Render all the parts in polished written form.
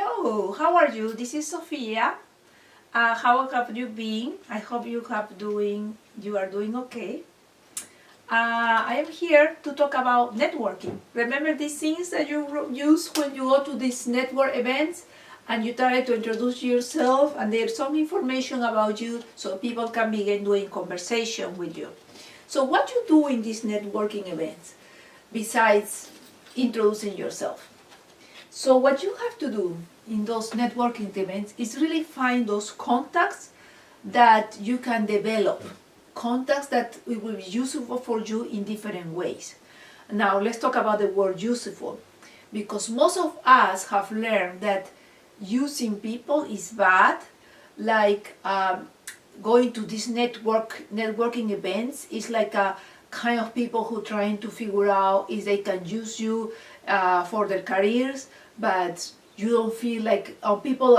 Hello, how are you? This is Sofia. How have you been? I hope you are doing okay. I am here to talk about networking. Remember these things that you use when you go to these network events and you try to introduce yourself and there's some information about you so people can begin doing conversation with you. So what you do in these networking events besides introducing yourself? So what you have to do in those networking events is really find those contacts that you can develop, contacts that will be useful for you in different ways. Now let's talk about the word useful, because most of us have learned that using people is bad, like going to these networking events is like a kind of people who trying to figure out if they can use you for their careers, but you don't feel like people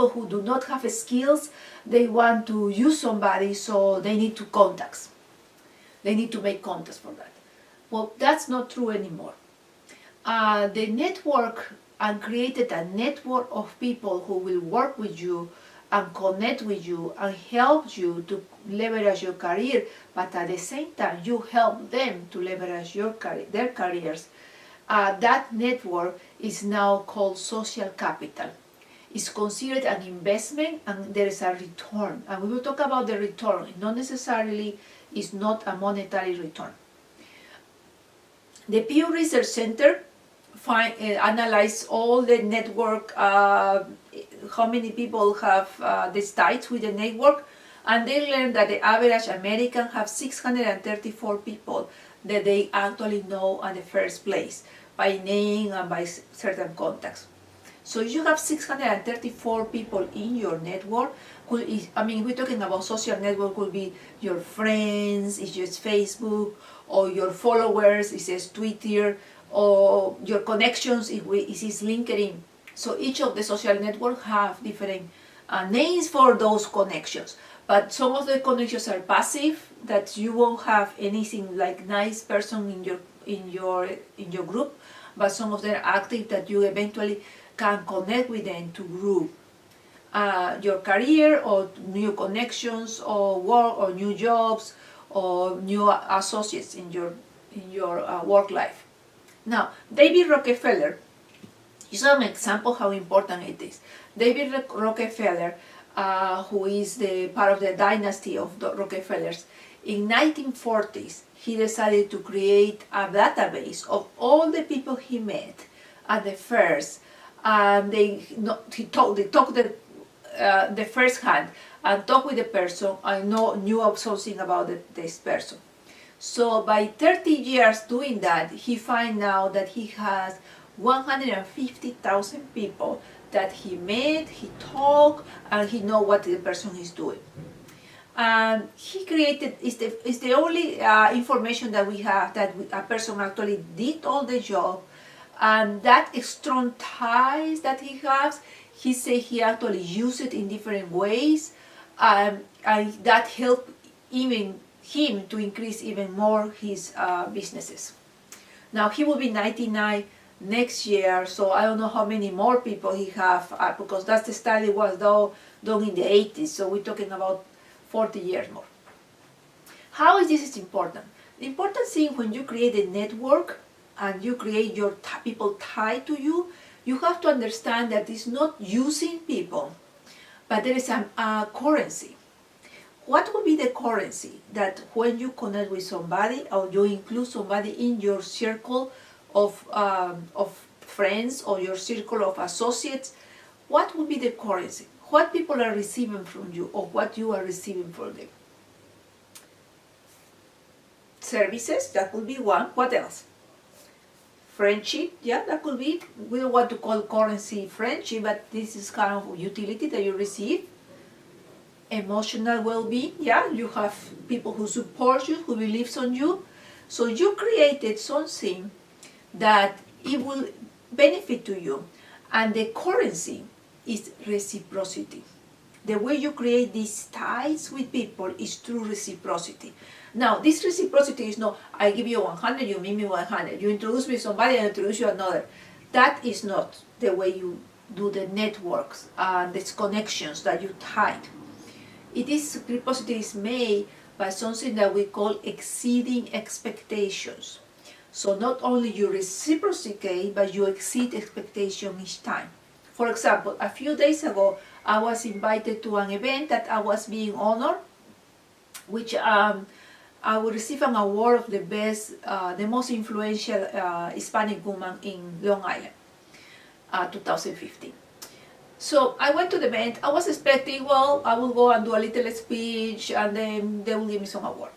who do not have skills, they want to use somebody, so they need to contacts. They need to make contacts for that. Well, that's not true anymore. The network and created a network of people who will work with you and connect with you and help you to leverage your career, but at the same time you help them to leverage their careers. That network is now called social capital. It's considered an investment and there is a return. And we will talk about the return. Not necessarily is not a monetary return. The Pew Research Center analyze all the network, how many people have this ties with the network, and they learned that the average American have 634 people that they actually know in the first place by name and by certain contacts. So if you have 634 people in your network, we're talking about social network, could be your friends, it's just Facebook, or your followers, it says Twitter, or your connections, it is LinkedIn. So each of the social networks have different names for those connections. But some of the connections are passive, that you won't have anything like nice person in your group, but some of them are active that you eventually can connect with them to grow your career or new connections or work or new jobs or new associates in your work life. Now, David Rockefeller is an example how important it is. David Rockefeller, who is the part of the dynasty of the Rockefellers, in 1940s he decided to create a database of all the people he met at the first, and they talked the first hand and talked with the person and knew something about this person. So by 30 years doing that, he find out that he has 150,000 people that he met, he talked, and he know what the person is doing. And he created, is the only information that we have that a person actually did all the job, and that strong ties that he has, he say he actually used it in different ways, and that helped even him to increase even more his businesses. Now he will be 99 next year, so I don't know how many more people he have, because that the study was done in the 80s, so we're talking about 40 years more. How is this important? The important thing when you create a network and you create your people tied to you, you have to understand that it's not using people, but there is a currency. What would be the currency that when you connect with somebody or you include somebody in your circle of friends or your circle of associates, what would be the currency? What people are receiving from you or what you are receiving from them? Services, that could be one. What else? Friendship, yeah, that could be. We don't want to call currency friendship, but this is kind of utility that you receive. Emotional well-being, yeah, you have people who support you, who believes on you. So you created something that it will benefit to you, and the currency is reciprocity. The way you create these ties with people is through reciprocity. Now, this reciprocity is not, I give you 100, you give me 100. You introduce me to somebody, I introduce you another. That is not the way you do the networks and the connections that you tied. Reciprocity is made by something that we call exceeding expectations. So not only you reciprocate, but you exceed expectation each time. For example, a few days ago, I was invited to an event that I was being honored, which I will receive an award of the best, the most influential Hispanic woman in Long Island, 2015. So I went to the event. I was expecting, well, I will go and do a little speech and then they will give me some award.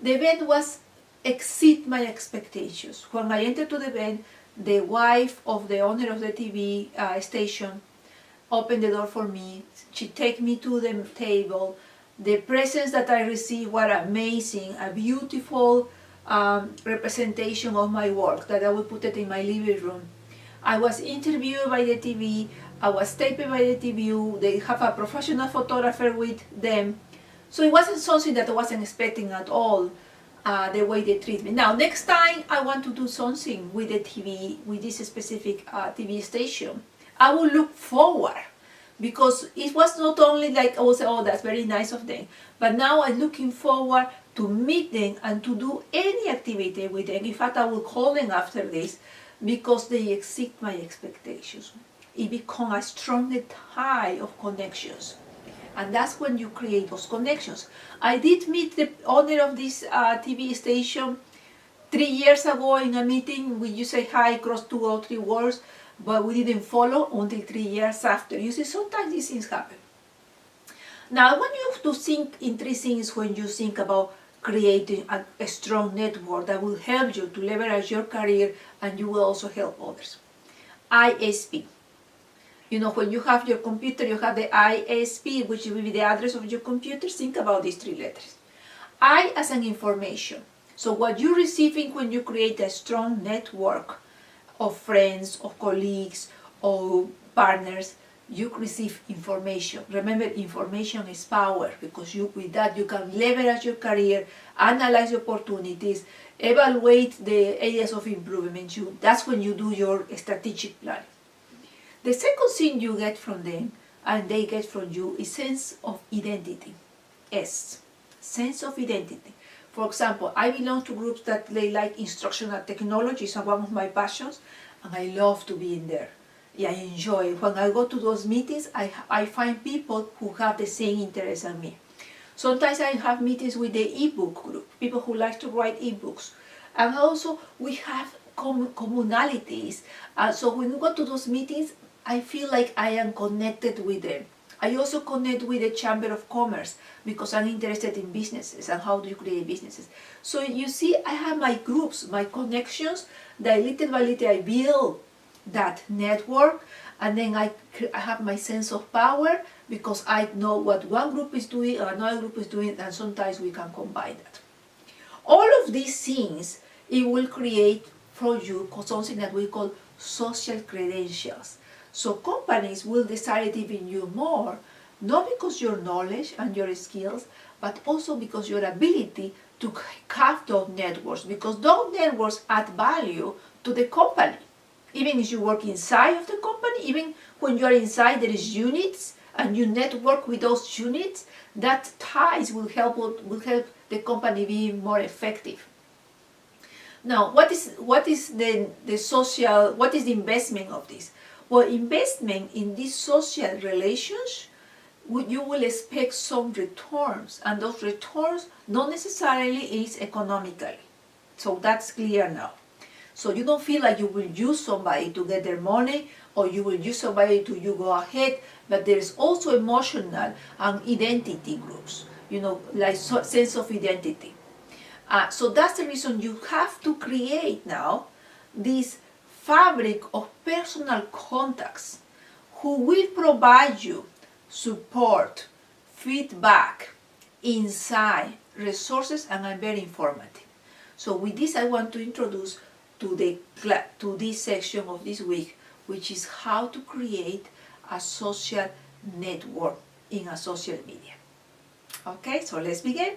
The event was exceed my expectations. When I entered to the event, the wife of the owner of the TV station opened the door for me. She took me to the table. The presents that I received were amazing, a beautiful representation of my work that I will put it in my living room. I was interviewed by the TV. I was taped by the TV. They have a professional photographer with them. So it wasn't something that I wasn't expecting at all, the way they treat me. Now, next time I want to do something with the TV, with this specific TV station, I will look forward, because it was not only like, oh, that's very nice of them, but now I'm looking forward to meet them and to do any activity with them. In fact, I will call them after this because they exceed my expectations. It becomes a stronger tie of connections. And that's when you create those connections. I did meet the owner of this TV station 3 years ago in a meeting. You say hi across 2 or 3 words, but we didn't follow until 3 years after. You see, sometimes these things happen. Now, I want you to think in 3 things when you think about creating a strong network that will help you to leverage your career, and you will also help others. ISP. You know, when you have your computer, you have the ISP, which will be the address of your computer. Think about these 3 letters. I as an information. So what you're receiving when you create a strong network of friends, of colleagues, or partners, you receive information. Remember, information is power, because with that you can leverage your career, analyze opportunities, evaluate the areas of improvement. That's when you do your strategic plan. The second thing you get from them, and they get from you, is sense of identity. S. Sense of identity. For example, I belong to groups that they like instructional technology. It's one of my passions, and I love to be in there. Yeah, I enjoy it. When I go to those meetings, I find people who have the same interest as me. Sometimes I have meetings with the ebook group, people who like to write ebooks. And also we have communalities. So when we go to those meetings, I feel like I am connected with them. I also connect with the Chamber of Commerce because I'm interested in businesses and how do you create businesses. So you see, I have my groups, my connections, that little by little I build that network, and then I have my sense of power because I know what one group is doing and another group is doing, and sometimes we can combine that. All of these things, it will create for you something that we call social credentials. So companies will decide even you more, not because your knowledge and your skills, but also because your ability to have those networks, because those networks add value to the company. Even if you work inside of the company, even when you are inside, there is units, and you network with those units, that ties will help the company be more effective. Now, what is the investment of this? Well, investment in these social relations, you will expect some returns, and those returns not necessarily is economically. So that's clear now. So you don't feel like you will use somebody to get their money, or you will use somebody to you go ahead, but there is also emotional and identity groups, like sense of identity. So that's the reason you have to create now this fabric of personal contacts who will provide you support, feedback, insight, resources, and are very informative. So with this, I want to introduce to this section of this week, which is how to create a social network in a social media. Okay, so let's begin.